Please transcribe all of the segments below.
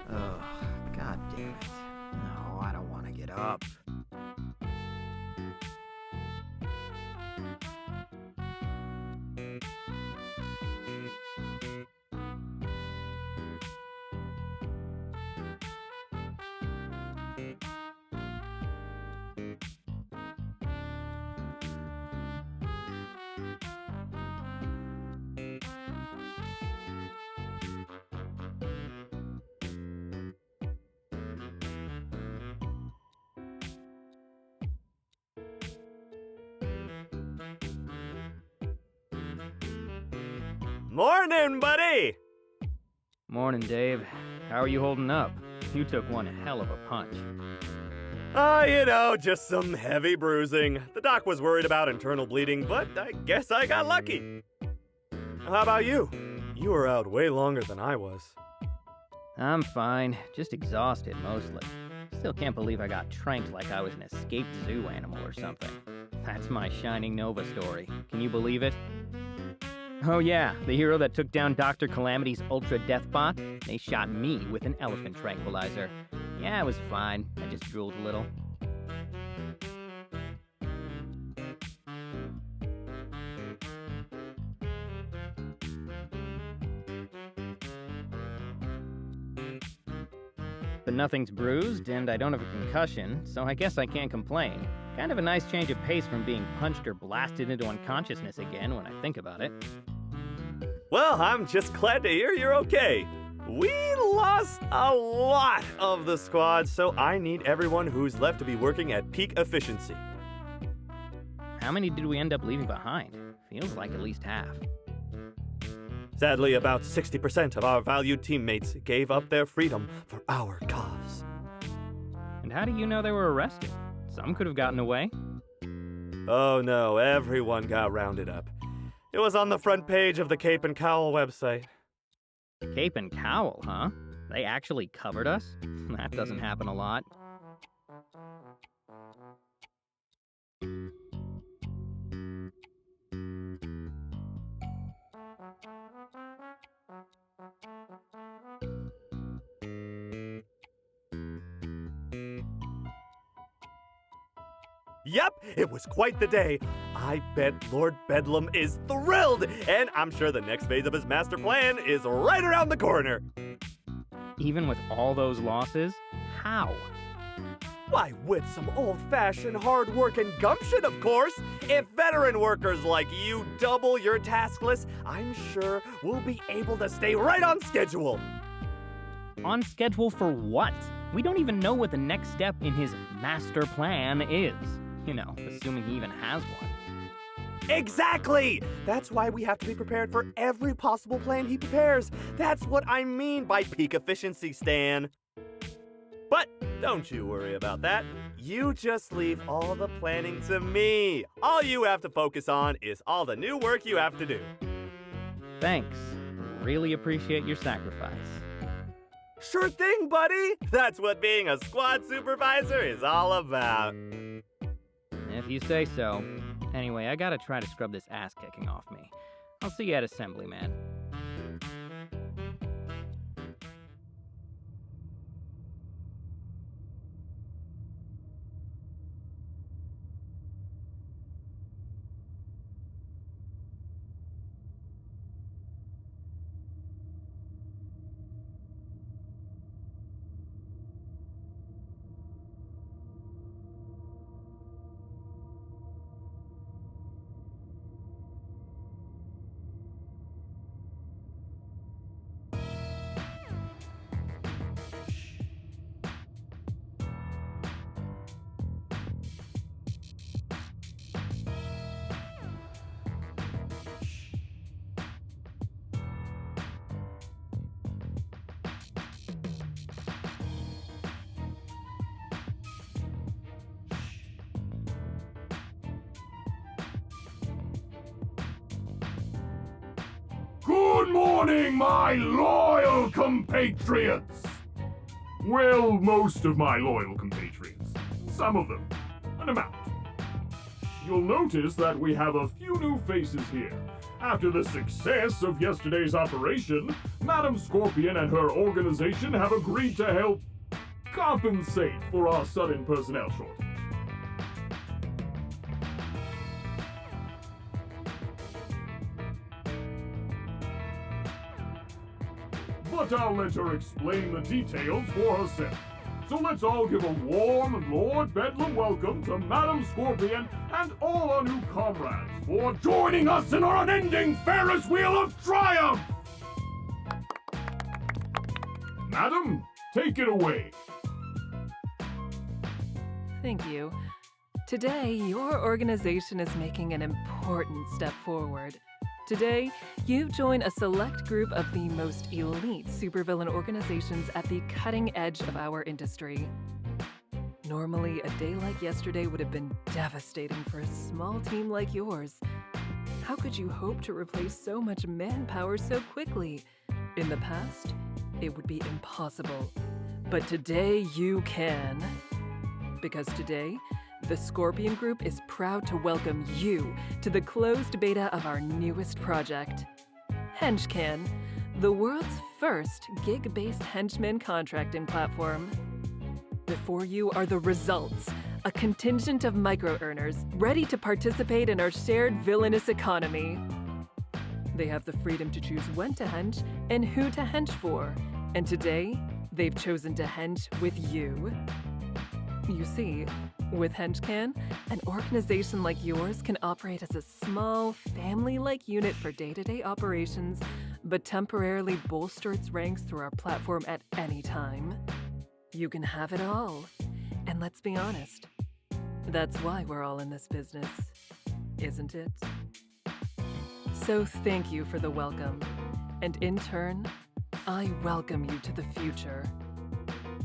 Oh, God damn it. No, I don't want to get up. Morning, buddy! Morning, Dave. How are you holding up? You took one hell of a punch. Just some heavy bruising. The doc was worried about internal bleeding, but I guess I got lucky. How about you? You were out way longer than I was. I'm fine, just exhausted mostly. Still can't believe I got tranked like I was an escaped zoo animal or something. That's my Shining Nova story. Can you believe it? Oh yeah, the hero that took down Dr. Calamity's Ultra Death Bot? They shot me with an elephant tranquilizer. Yeah, it was fine. I just drooled a little. But nothing's bruised, and I don't have a concussion, so I guess I can't complain. Kind of a nice change of pace from being punched or blasted into unconsciousness again when I think about it. Well, I'm just glad to hear you're okay. We lost a lot of the squad, so I need everyone who's left to be working at peak efficiency. How many did we end up leaving behind? Feels like at least half. Sadly, about 60% of our valued teammates gave up their freedom for our cause. And how do you know they were arrested? Some could have gotten away. Oh no, everyone got rounded up. It was on the front page of the Cape and Cowl website. Cape and Cowl, huh? They actually covered us? That doesn't happen a lot. Yep, it was quite the day. I bet Lord Bedlam is thrilled, and I'm sure the next phase of his master plan is right around the corner. Even with all those losses? How? Why, with some old-fashioned hard work and gumption, of course. If veteran workers like you double your task list, I'm sure we'll be able to stay right on schedule. On schedule for what? We don't even know what the next step in his master plan is. You know, assuming he even has one. Exactly! That's why we have to be prepared for every possible plan he prepares. That's what I mean by peak efficiency, Stan. But don't you worry about that. You just leave all the planning to me. All you have to focus on is all the new work you have to do. Thanks. Really appreciate your sacrifice. Sure thing, buddy. That's what being a squad supervisor is all about. If you say so. Anyway, I gotta try to scrub this ass kicking off me. I'll see you at assembly, man. Good morning, my loyal compatriots! Well, most of my loyal compatriots. Some of them. An amount. You'll notice that we have a few new faces here. After the success of yesterday's operation, Madam Scorpion and her organization have agreed to help compensate for our sudden personnel shortage. But I'll let her explain the details for herself. So let's all give a warm Lord Bedlam welcome to Madam Scorpion and all our new comrades for joining us in our unending Ferris wheel of triumph! Madam, take it away. Thank you. Today, your organization is making an important step forward. Today, you join a select group of the most elite supervillain organizations at the cutting edge of our industry. Normally, a day like yesterday would have been devastating for a small team like yours. How could you hope to replace so much manpower so quickly? In the past, it would be impossible. But today, you can. Because today, the Scorpion Group is proud to welcome you to the closed beta of our newest project, Henchman, the world's first gig-based henchman contracting platform. Before you are the results, a contingent of micro-earners ready to participate in our shared villainous economy. They have the freedom to choose when to hench and who to hench for, and today, they've chosen to hench with you. You see, with Henchman, an organization like yours can operate as a small, family-like unit for day-to-day operations, but temporarily bolster its ranks through our platform at any time. You can have it all. And let's be honest, that's why we're all in this business, isn't it? So thank you for the welcome. And in turn, I welcome you to the future.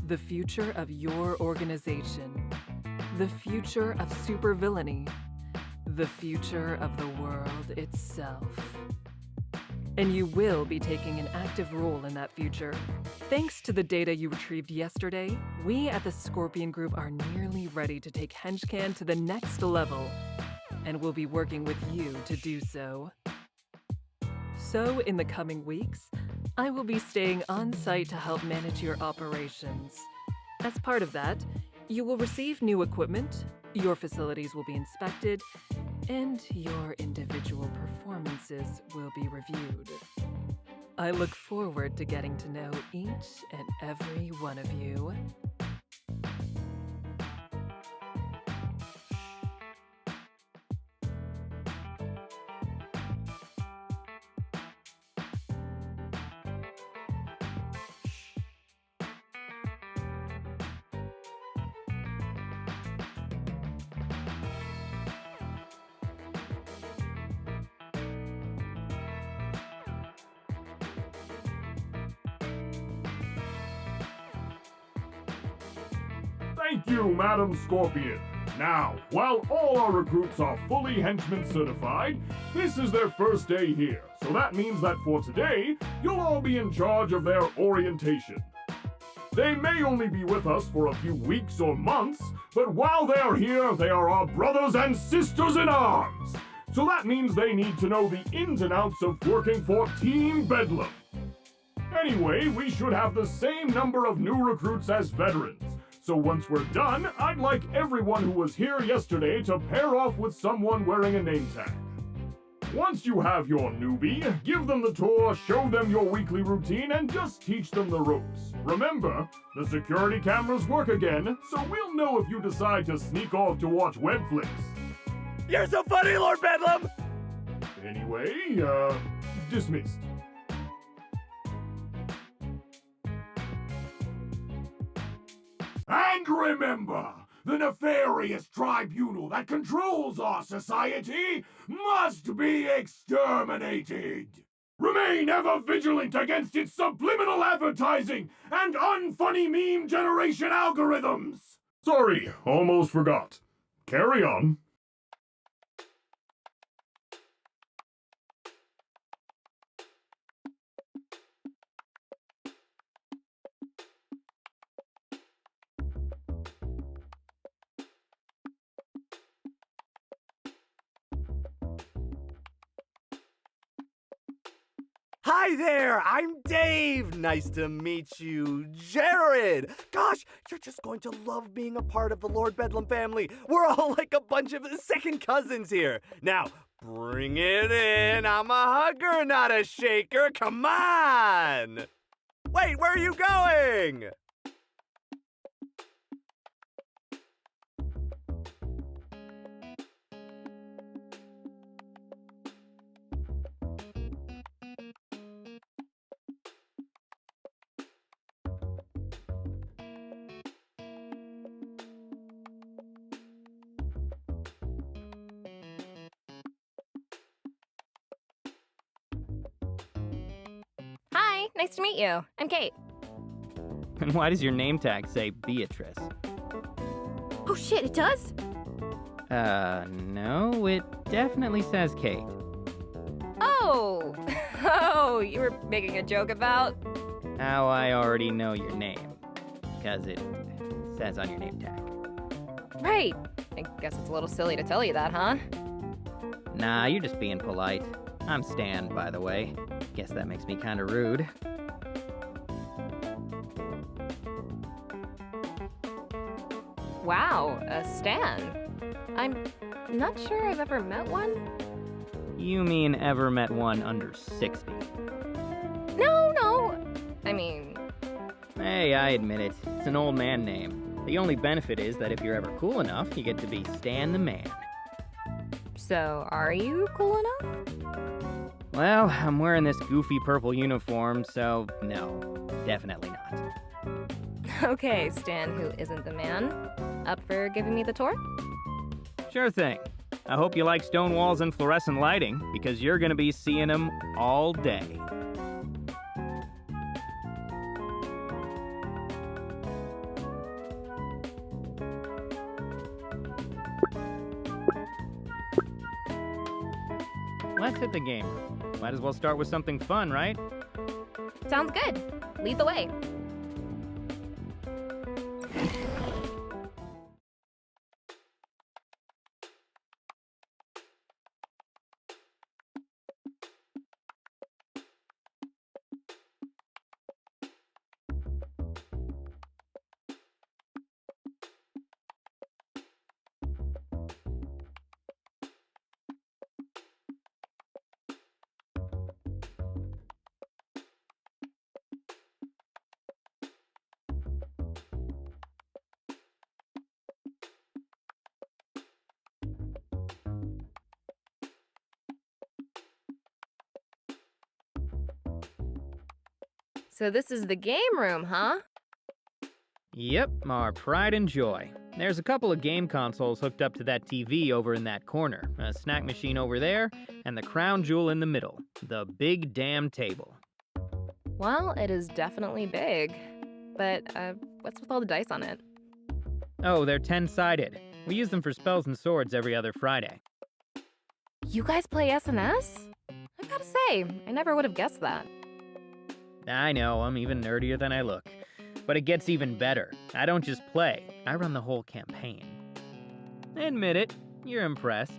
The future of your organization. The future of supervillainy. The future of the world itself. And you will be taking an active role in that future. Thanks to the data you retrieved yesterday, we at the Scorpion Group are nearly ready to take Henchman to the next level, and we'll be working with you to do so. So, in the coming weeks, I will be staying on site to help manage your operations. As part of that, you will receive new equipment, your facilities will be inspected, and your individual performances will be reviewed. I look forward to getting to know each and every one of you. Thank you, Madam Scorpion. Now, while all our recruits are fully Henchman certified, this is their first day here, so that means that for today, you'll all be in charge of their orientation. They may only be with us for a few weeks or months, but while they're here, they are our brothers and sisters in arms. So that means they need to know the ins and outs of working for Team Bedlam. Anyway, we should have the same number of new recruits as veterans. So once we're done, I'd like everyone who was here yesterday to pair off with someone wearing a name tag. Once you have your newbie, give them the tour, show them your weekly routine, and just teach them the ropes. Remember, the security cameras work again, so we'll know if you decide to sneak off to watch web flicks. You're so funny, Lord Bedlam! Anyway, dismissed. And remember, the nefarious tribunal that controls our society must be exterminated. Remain ever vigilant against its subliminal advertising and unfunny meme generation algorithms. Sorry, almost forgot. Carry on. Hi there, I'm Dave. Nice to meet you, Jared. Gosh, you're just going to love being a part of the Lord Bedlam family. We're all like a bunch of second cousins here. Now, bring it in. I'm a hugger, not a shaker. Come on. Wait, where are you going? Hi, nice to meet you. I'm Kate. And why does your name tag say Beatrice? Oh shit, it does? No, it definitely says Kate. Oh! Oh, you were making a joke about? How I already know your name. Because it says on your name tag. Right. I guess it's a little silly to tell you that, huh? Nah, you're just being polite. I'm Stan, by the way. Guess that makes me kinda rude. Wow, a Stan. I'm not sure I've ever met one. You mean ever met one under 60? No. I mean, Hey, I admit it. It's an old man name. The only benefit is that if you're ever cool enough, you get to be Stan the Man. so are you cool enough? Well, I'm wearing this goofy purple uniform, so no, definitely not. Okay, Stan, who isn't the man. Up for giving me the tour? Sure thing. I hope you like stone walls and fluorescent lighting, because you're gonna be seeing them all day. Let's hit the game. Might as well start with something fun, right? Sounds good. Lead the way. So this is the game room, huh? Yep, our pride and joy. There's a couple of game consoles hooked up to that TV over in that corner, a snack machine over there, and the crown jewel in the middle, the big damn table. Well, it is definitely big. But, what's with all the dice on it? Oh, they're 10-sided. We use them for spells and swords every other Friday. You guys play SNS? I gotta say, I never would have guessed that. I know, I'm even nerdier than I look. But it gets even better. I don't just play, I run the whole campaign. Admit it, you're impressed.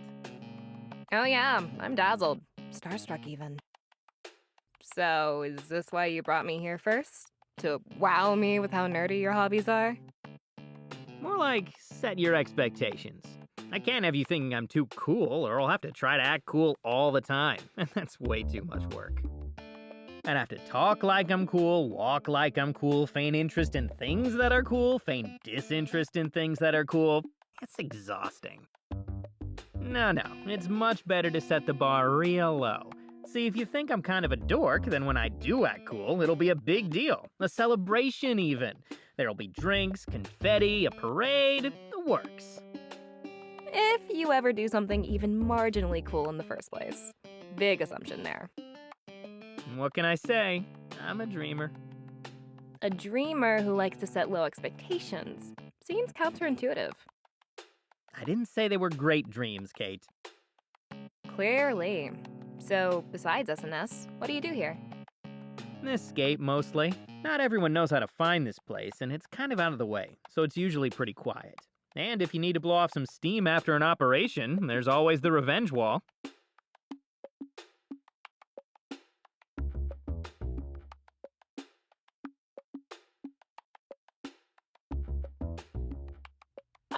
Oh yeah, I'm dazzled. Starstruck even. So, is this why you brought me here first? To wow me with how nerdy your hobbies are? More like, set your expectations. I can't have you thinking I'm too cool, or I'll have to try to act cool all the time, and that's way too much work. I'd have to talk like I'm cool, walk like I'm cool, feign interest in things that are cool, feign disinterest in things that are cool. It's exhausting. No, it's much better to set the bar real low. See, if you think I'm kind of a dork, then when I do act cool, it'll be a big deal. A celebration, even. There'll be drinks, confetti, a parade, the works. If you ever do something even marginally cool in the first place. Big assumption there. What can I say? I'm a dreamer. A dreamer who likes to set low expectations. Seems counterintuitive. I didn't say they were great dreams, Kate. Clearly. So, besides SNS, what do you do here? Escape, mostly. Not everyone knows how to find this place, and it's kind of out of the way, so it's usually pretty quiet. And if you need to blow off some steam after an operation, there's always the revenge wall.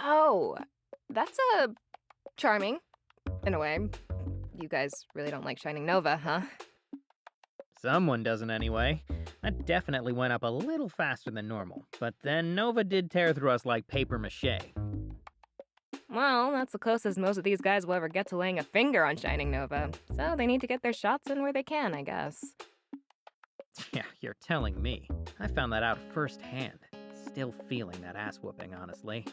Oh, that's charming, in a way. You guys really don't like Shining Nova, huh? Someone doesn't anyway. That definitely went up a little faster than normal, but then Nova did tear through us like paper mache. Well, that's the closest most of these guys will ever get to laying a finger on Shining Nova, so they need to get their shots in where they can, I guess. Yeah, you're telling me. I found that out firsthand. Still feeling that ass whooping, honestly.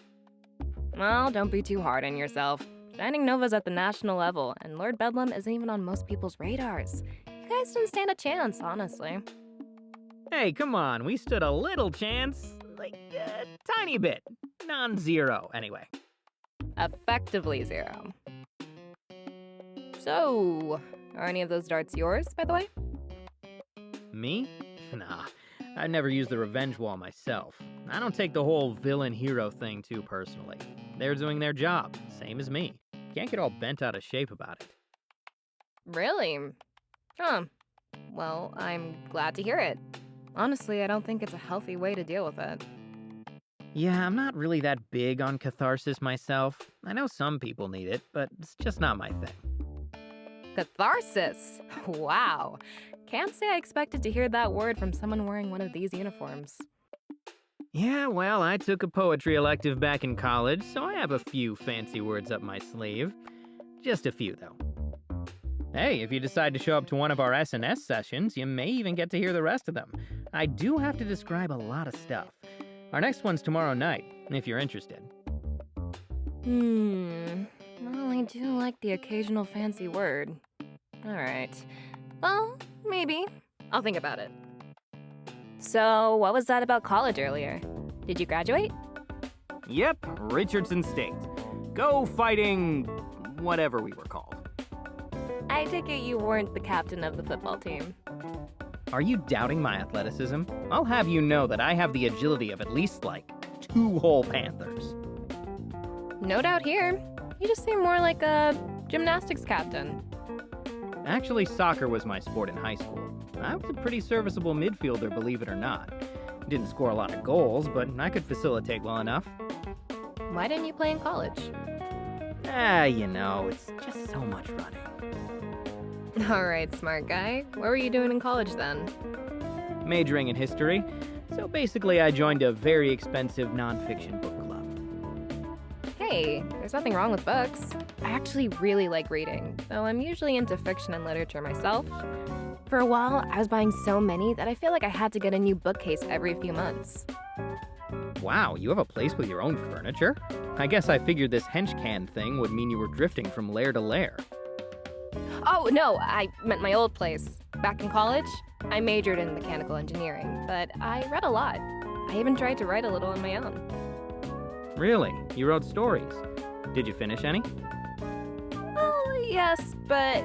Well, don't be too hard on yourself. Shining Nova's at the national level, and Lord Bedlam isn't even on most people's radars. You guys didn't stand a chance, honestly. Hey, come on, we stood a little chance. Like, a tiny bit. Non-zero, anyway. Effectively 0. So, are any of those darts yours, by the way? Me? Nah, I've never used the revenge wall myself. I don't take the whole villain-hero thing too personally. They're doing their job, same as me. Can't get all bent out of shape about it. Really? Huh. Well, I'm glad to hear it. Honestly, I don't think it's a healthy way to deal with it. Yeah, I'm not really that big on catharsis myself. I know some people need it, but it's just not my thing. Catharsis? Wow. Can't say I expected to hear that word from someone wearing one of these uniforms. Yeah, well, I took a poetry elective back in college, so I have a few fancy words up my sleeve. Just a few, though. Hey, if you decide to show up to one of our S&S sessions, you may even get to hear the rest of them. I do have to describe a lot of stuff. Our next one's tomorrow night, if you're interested. Well, I do like the occasional fancy word. Alright. Well, maybe. I'll think about it. So, what was that about college earlier? Did you graduate? Yep, Richardson State. Go fighting whatever we were called. I take it you weren't the captain of the football team. Are you doubting my athleticism? I'll have you know that I have the agility of at least, 2 whole Panthers. No doubt here. You just seem more like a gymnastics captain. Actually, soccer was my sport in high school. I was a pretty serviceable midfielder, believe it or not. Didn't score a lot of goals, but I could facilitate well enough. Why didn't you play in college? It's just so much running. Alright, smart guy. What were you doing in college then? Majoring in history. So basically, I joined a very expensive nonfiction book club. Hey, there's nothing wrong with books. I actually really like reading, though I'm usually into fiction and literature myself. For a while, I was buying so many that I feel like I had to get a new bookcase every few months. Wow, you have a place with your own furniture? I guess I figured this henchman thing would mean you were drifting from lair to lair. Oh, no, I meant my old place. Back in college, I majored in mechanical engineering, but I read a lot. I even tried to write a little on my own. Really? You wrote stories? Did you finish any? Well, yes, but...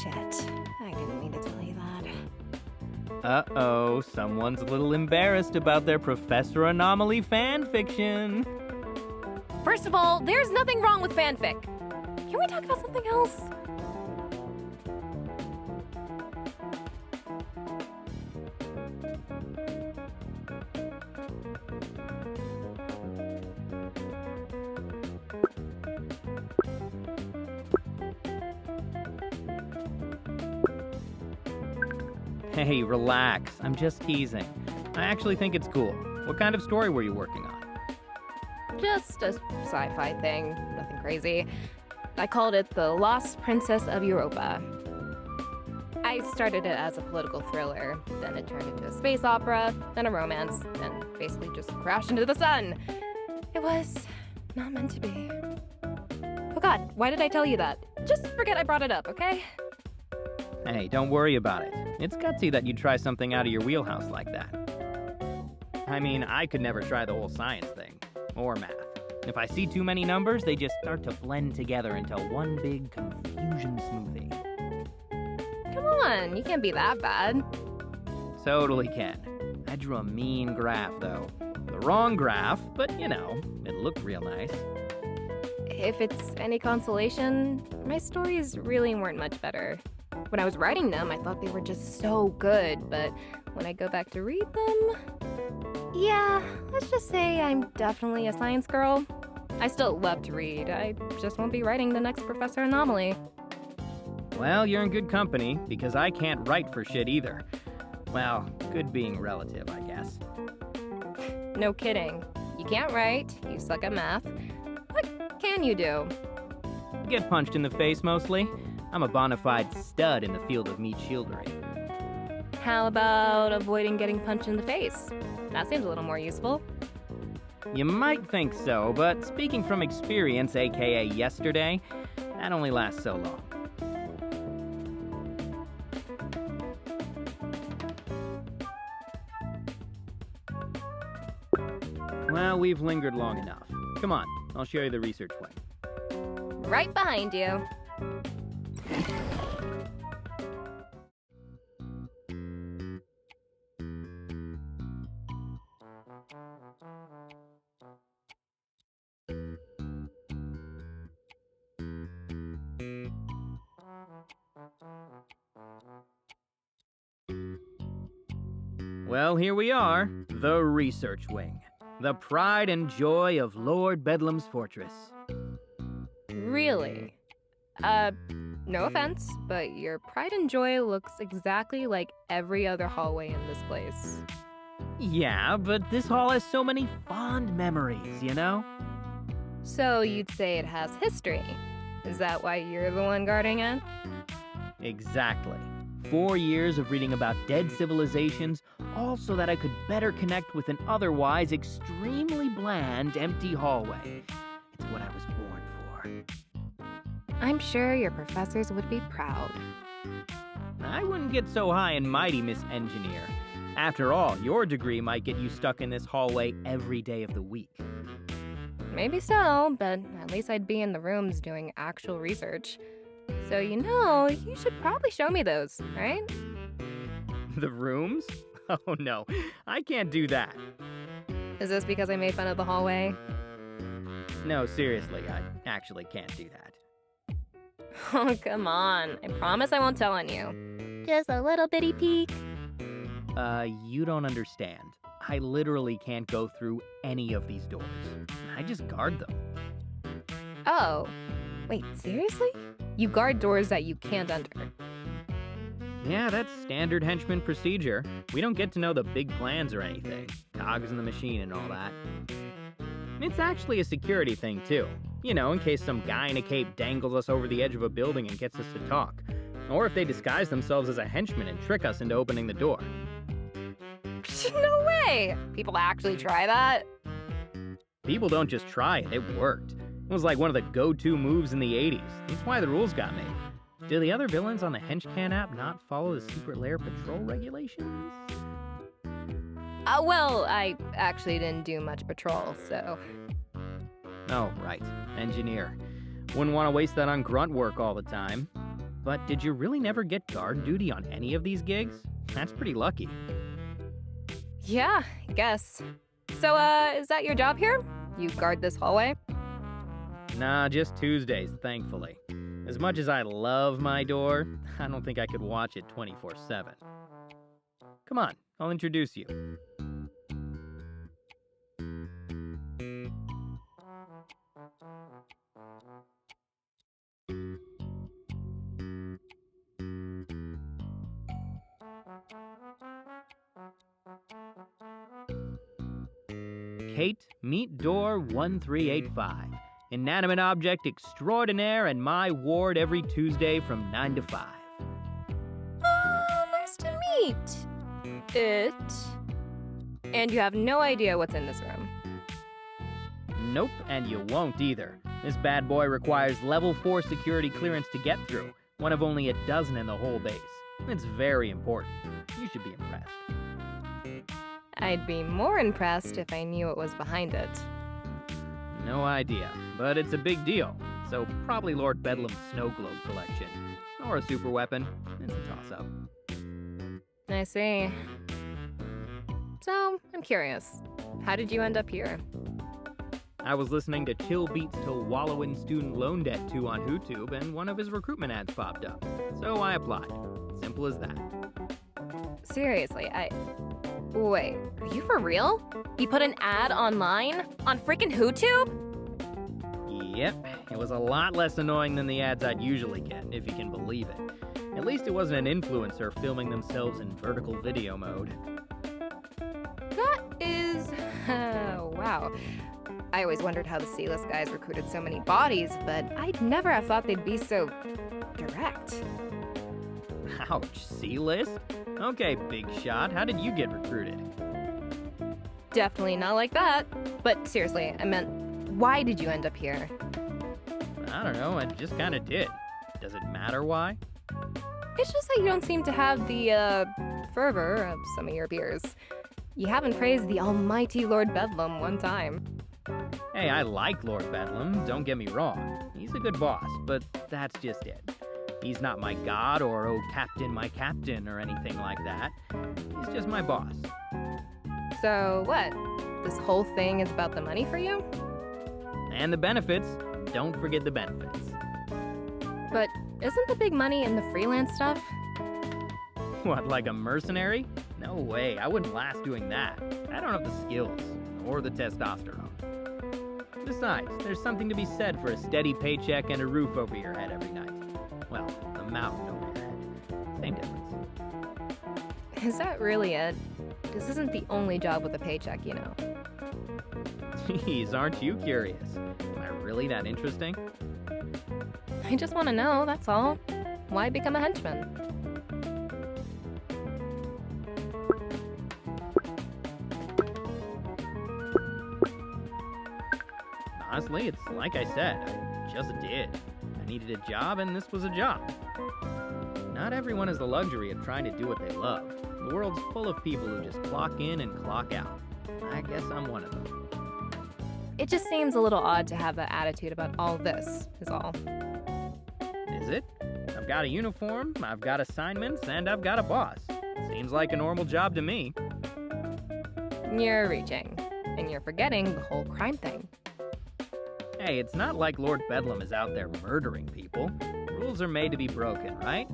Shit, I didn't mean to tell you that. Uh-oh, someone's a little embarrassed about their Professor Anomaly fanfiction. First of all, there's nothing wrong with fanfic. Can we talk about something else? Hey, relax. I'm just teasing. I actually think it's cool. What kind of story were you working on? Just a sci-fi thing, nothing crazy. I called it The Lost Princess of Europa. I started it as a political thriller, then it turned into a space opera, then a romance, and basically just crashed into the sun. It was not meant to be. Oh god, why did I tell you that? Just forget I brought it up, okay? Hey, don't worry about it. It's gutsy that you try something out of your wheelhouse like that. I mean, I could never try the whole science thing. Or math. If I see too many numbers, they just start to blend together into one big confusion smoothie. Come on, you can't be that bad. Totally can. I drew a mean graph, though. The wrong graph, but it looked real nice. If it's any consolation, my stories really weren't much better. When I was writing them, I thought they were just so good, but when I go back to read them... Yeah, let's just say I'm definitely a science girl. I still love to read. I just won't be writing the next Professor Anomaly. Well, you're in good company, because I can't write for shit either. Well, good being relative, I guess. No kidding. You can't write, you suck at math. What can you do? Get punched in the face, mostly. I'm a bona fide stud in the field of meat shieldery. How about avoiding getting punched in the face? That seems a little more useful. You might think so, but speaking from experience, aka yesterday, that only lasts so long. Well, we've lingered long enough. Come on, I'll show you the research wing. Right behind you. Well, here we are, the research wing. The pride and joy of Lord Bedlam's fortress. Really? No offense, but your pride and joy looks exactly like every other hallway in this place. Yeah, but this hall has so many fond memories, you know? So you'd say it has history. Is that why you're the one guarding it? Exactly. 4 years of reading about dead civilizations, all so that I could better connect with an otherwise extremely bland, empty hallway. It's what I was born for. I'm sure your professors would be proud. I wouldn't get so high and mighty, Miss Engineer. After all, your degree might get you stuck in this hallway every day of the week. Maybe so, but at least I'd be in the rooms doing actual research. So you should probably show me those, right? The rooms? Oh no, I can't do that. Is this because I made fun of the hallway? No, seriously, I actually can't do that. Oh, come on. I promise I won't tell on you. Just a little bitty peek. You don't understand. I literally can't go through any of these doors. I just guard them. Oh, wait, seriously? You guard doors that you can't enter. Yeah, that's standard henchman procedure. We don't get to know the big plans or anything. Cogs in the machine and all that. It's actually a security thing, too. You know, in case some guy in a cape dangles us over the edge of a building and gets us to talk. Or if they disguise themselves as a henchman and trick us into opening the door. No way! People actually try that? People don't just try it, it worked. It was like one of the go-to moves in the 80s. That's why the rules got made. Do the other villains on the Henchman app not follow the secret lair patrol regulations? Well, I actually didn't do much patrol, so... Oh, right. Engineer. Wouldn't want to waste that on grunt work all the time. But did you really never get guard duty on any of these gigs? That's pretty lucky. Yeah, I guess. So, is that your job here? You guard this hallway? Nah, just Tuesdays, thankfully. As much as I love my door, I don't think I could watch it 24/7. Come on, I'll introduce you. Kate, meet door 1385. Inanimate object extraordinaire and my ward every Tuesday from 9 to 5. Nice to meet it. And you have no idea what's in this room. Nope, and you won't either. This bad boy requires level 4 security clearance to get through, one of only a dozen in the whole base. It's very important. You should be impressed. I'd be more impressed if I knew what was behind it. No idea, but it's a big deal. So probably Lord Bedlam's snow globe collection. Or a super weapon. It's a toss-up. I see. So, I'm curious. How did you end up here? I was listening to Chill Beats to Wallow in Student Loan Debt 2 on YouTube, and one of his recruitment ads popped up. So I applied. Simple as that. Seriously, Wait, are you for real? You put an ad online? On freaking YouTube? Yep, it was a lot less annoying than the ads I'd usually get, if you can believe it. At least it wasn't an influencer filming themselves in vertical video mode. That is... wow. I always wondered how the C-list guys recruited so many bodies, but I'd never have thought they'd be so... direct. Ouch, C-list? Okay, big shot, how did you get recruited? Definitely not like that. But seriously, I meant, why did you end up here? I don't know, I just kinda did. Does it matter why? It's just that you don't seem to have the, fervor of some of your peers. You haven't praised the almighty Lord Bedlam one time. Hey, I like Lord Bedlam, don't get me wrong. He's a good boss, but that's just it. He's not my god or, oh, captain, my captain, or anything like that. He's just my boss. So what? This whole thing is about the money for you? And the benefits. Don't forget the benefits. But isn't the big money in the freelance stuff? What, like a mercenary? No way, I wouldn't last doing that. I don't have the skills, or the testosterone. Besides, there's something to be said for a steady paycheck and a roof over your head every night. Well, a mountain over your head. Same difference. Is that really it? This isn't the only job with a paycheck, you know. Jeez, aren't you curious? Am I really that interesting? I just want to know, that's all. Why become a henchman? Honestly, it's like I said, I just did. I needed a job, and this was a job. Not everyone has the luxury of trying to do what they love. The world's full of people who just clock in and clock out. I guess I'm one of them. It just seems a little odd to have that attitude about all this, is all. Is it? I've got a uniform, I've got assignments, and I've got a boss. Seems like a normal job to me. You're reaching, and you're forgetting the whole crime thing. Hey, it's not like Lord Bedlam is out there murdering people. Rules are made to be broken, right?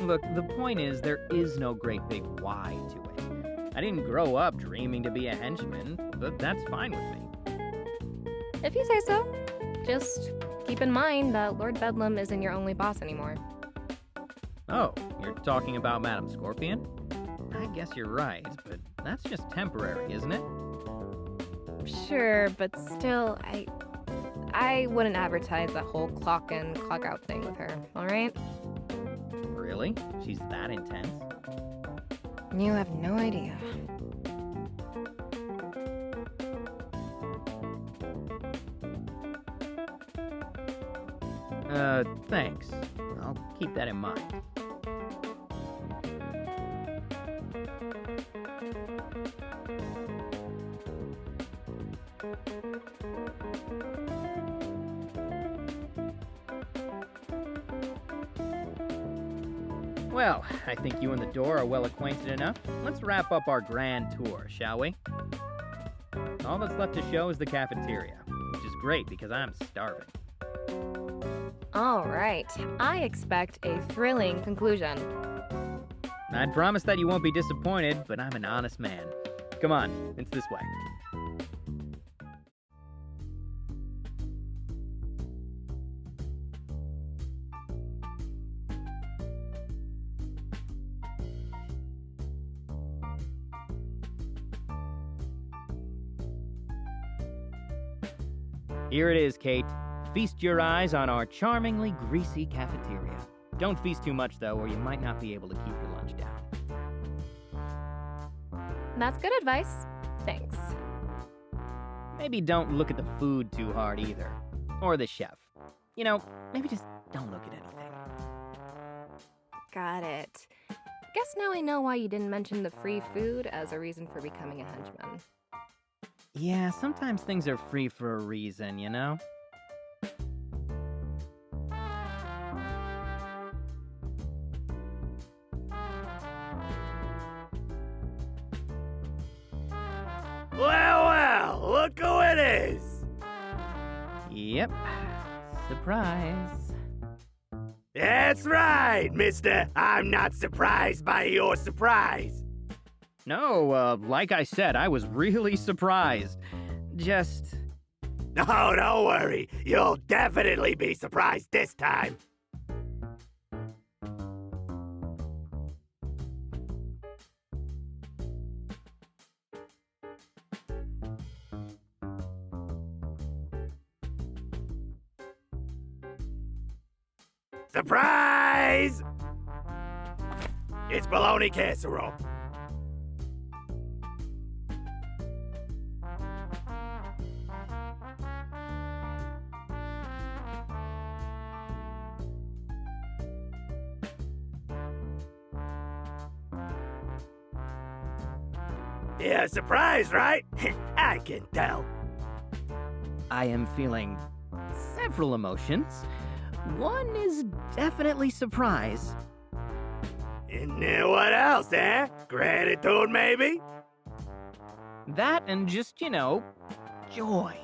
Look, the point is there is no great big why to it. I didn't grow up dreaming to be a henchman, but that's fine with me. If you say so, just keep in mind that Lord Bedlam isn't your only boss anymore. Oh, you're talking about Madam Scorpion? I guess you're right, but that's just temporary, isn't it? Sure, but still, I wouldn't advertise that whole clock in, clock out thing with her, alright? Really? She's that intense? You have no idea. Thanks. I'll keep that in mind. Well, I think you and the door are well acquainted enough. Let's wrap up our grand tour, shall we? All that's left to show is the cafeteria, which is great because I'm starving. All right, I expect a thrilling conclusion. I'd promise that you won't be disappointed, but I'm an honest man. Come on, it's this way. Here it is, Kate. Feast your eyes on our charmingly greasy cafeteria. Don't feast too much, though, or you might not be able to keep your lunch down. That's good advice. Thanks. Maybe don't look at the food too hard either. Or the chef. You know, maybe just don't look at anything. Got it. Guess now I know why you didn't mention the free food as a reason for becoming a henchman. Yeah, sometimes things are free for a reason, you know? Well, look who it is! Yep. Surprise. That's right, mister. I'm not surprised by your surprise. No, like I said, I was really surprised. Just Oh, don't worry. You'll definitely be surprised this time. Surprise! It's bologna casserole. Yeah, surprised, right? I can tell. I am feeling several emotions. One is definitely surprise. And then what else, eh? Gratitude, maybe? That and just, joy.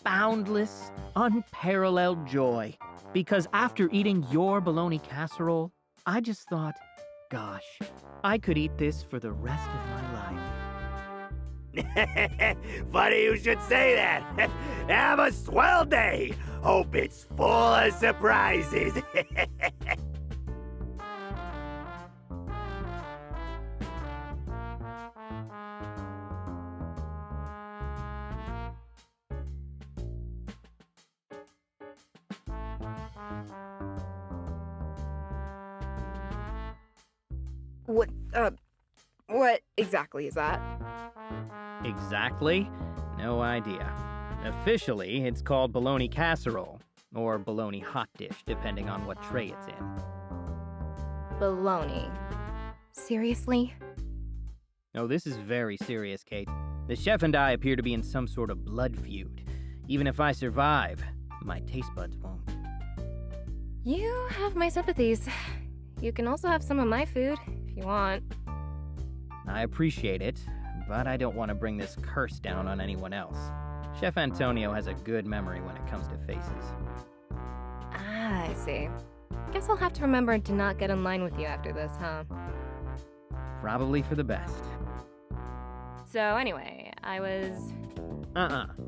Boundless, unparalleled joy. Because after eating your bologna casserole, I just thought, gosh, I could eat this for the rest of my life. Funny you should say that. Have a swell day. Hope it's full of surprises. What exactly is that? Exactly? No idea. Officially, it's called bologna casserole, or bologna hot dish, depending on what tray it's in. Bologna. Seriously? No, this is very serious, Kate. The chef and I appear to be in some sort of blood feud. Even if I survive, my taste buds won't. You have my sympathies. You can also have some of my food, if you want. I appreciate it, but I don't want to bring this curse down on anyone else. Chef Antonio has a good memory when it comes to faces. Ah, I see. Guess I'll have to remember to not get in line with you after this, huh? Probably for the best. So anyway, I was...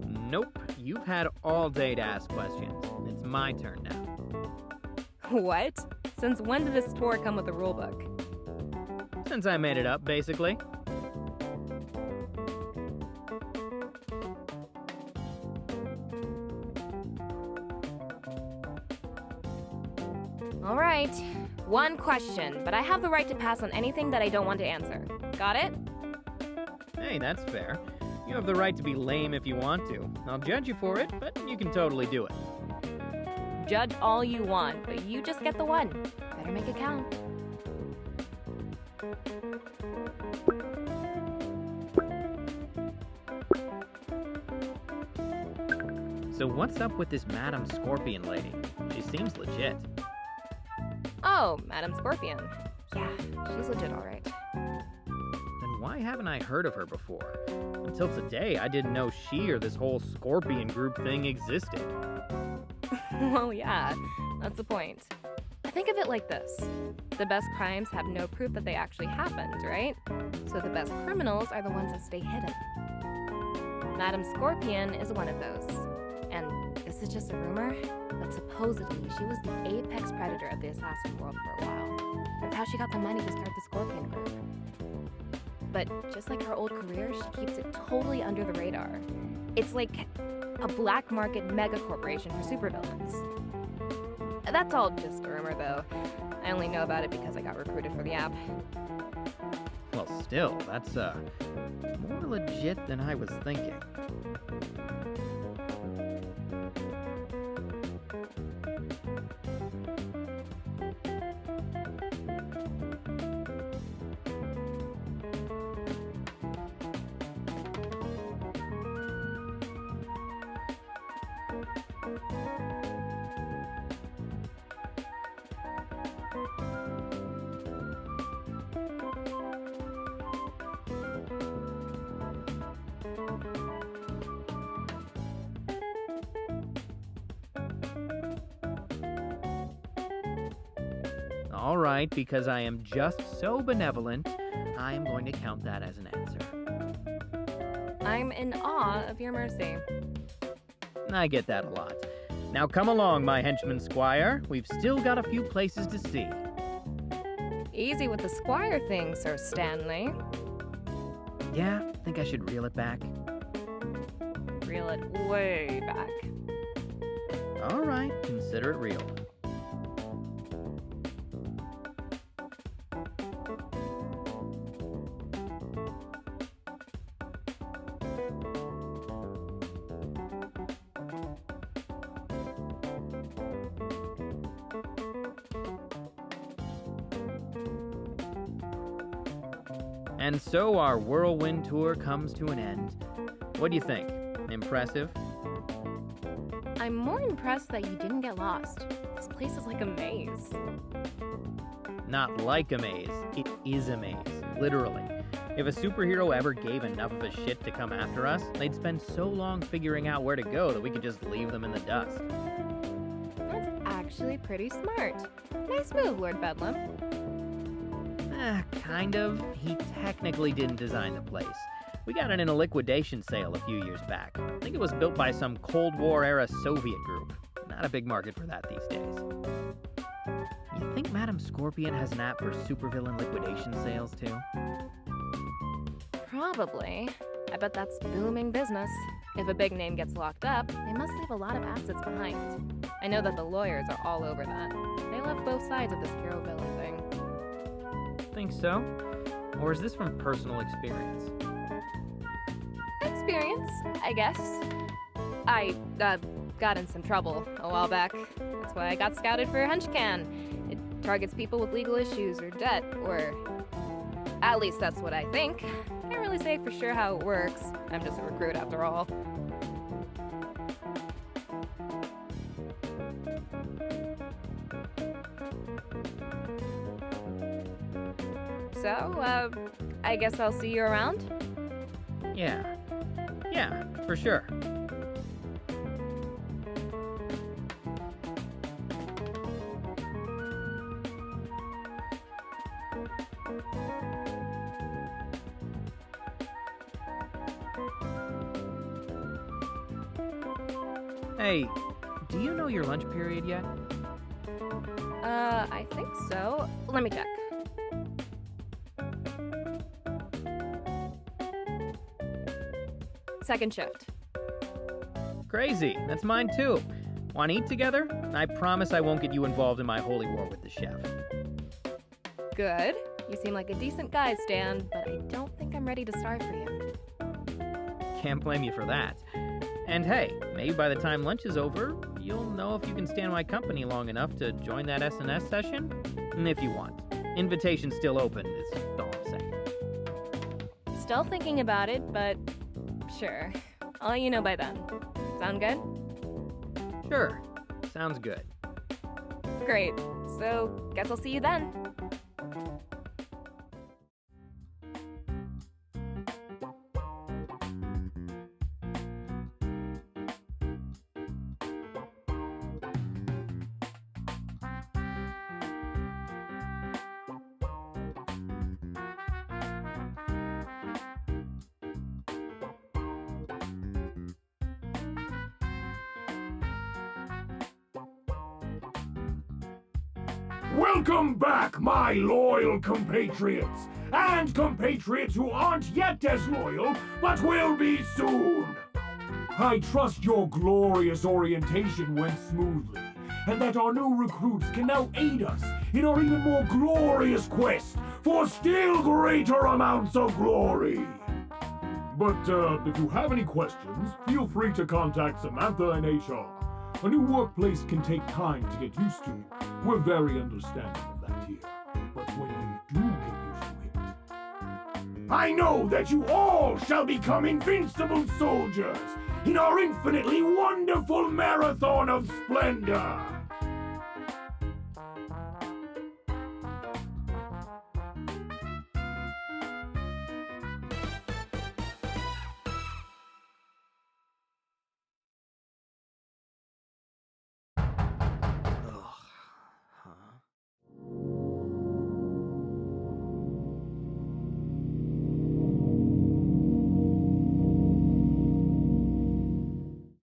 Nope. You've had all day to ask questions. It's my turn now. What? Since when did this tour come with a rulebook? Since I made it up, basically. All right, one question, but I have the right to pass on anything that I don't want to answer. Got it? Hey, that's fair. You have the right to be lame if you want to. I'll judge you for it, but you can totally do it. Judge all you want, but you just get the one. Better make it count. So what's up with this Madam Scorpion lady? She seems legit. Oh, Madam Scorpion. Yeah, she's legit all right. Then why haven't I heard of her before? Until today, I didn't know she or this whole Scorpion group thing existed. Well, yeah, that's the point. Think of it like this. The best crimes have no proof that they actually happened, right? So the best criminals are the ones that stay hidden. Madam Scorpion is one of those. And this is just a rumor, but supposedly she was the apex predator of the assassin world for a while. That's how she got the money to start the Scorpion group. But just like her old career, she keeps it totally under the radar. It's like a black market mega corporation for supervillains. That's all just a rumor, though. I only know about it because I got recruited for the app. Well, still, that's, more legit than I was thinking. All right, because I am just so benevolent, I am going to count that as an answer. I'm in awe of your mercy. I get that a lot. Now come along, my henchman squire. We've still got a few places to see. Easy with the squire thing, Sir Stanley. Yeah, think I should reel it back. Reel it way back. All right, consider it real. And so our whirlwind tour comes to an end. What do you think? Impressive? I'm more impressed that you didn't get lost. This place is like a maze. Not like a maze. It is a maze, literally. If a superhero ever gave enough of a shit to come after us, they'd spend so long figuring out where to go that we could just leave them in the dust. That's actually pretty smart. Nice move, Lord Bedlam. Kind of. He technically didn't design the place. We got it in a liquidation sale a few years back. I think it was built by some Cold War-era Soviet group. Not a big market for that these days. You think Madam Scorpion has an app for supervillain liquidation sales, too? Probably. I bet that's booming business. If a big name gets locked up, they must leave a lot of assets behind. I know that the lawyers are all over that. They love both sides of this hero-villain thing. Think so? Or is this from personal experience? Experience, I guess. I got in some trouble a while back. That's why I got scouted for Henchman. It targets people with legal issues or debt, or at least that's what I think. Can't really say for sure how it works. I'm just a recruit after all. So, I guess I'll see you around? Yeah, for sure. Hey, do you know your lunch period yet? I think so. Let me check. Second shift. Crazy, that's mine too. Want to eat together? I promise I won't get you involved in my holy war with the chef. Good. You seem like a decent guy, Stan, but I don't think I'm ready to starve for you. Can't blame you for that. And hey, maybe by the time lunch is over, you'll know if you can stand my company long enough to join that SNS session? And if you want. Invitation's still open, is all I'm saying. Still thinking about it, but sure. I'll let you know by then. Sound good? Sure. Sounds good. Great. So, guess I'll see you then. Welcome back, my loyal compatriots, and compatriots who aren't yet as loyal, but will be soon. I trust your glorious orientation went smoothly, and that our new recruits can now aid us in our even more glorious quest for still greater amounts of glory. But if you have any questions, feel free to contact Samantha in HR. A new workplace can take time to get used to. We're very understanding of that here. But when you do get used to it, I know that you all shall become invincible soldiers in our infinitely wonderful marathon of splendor.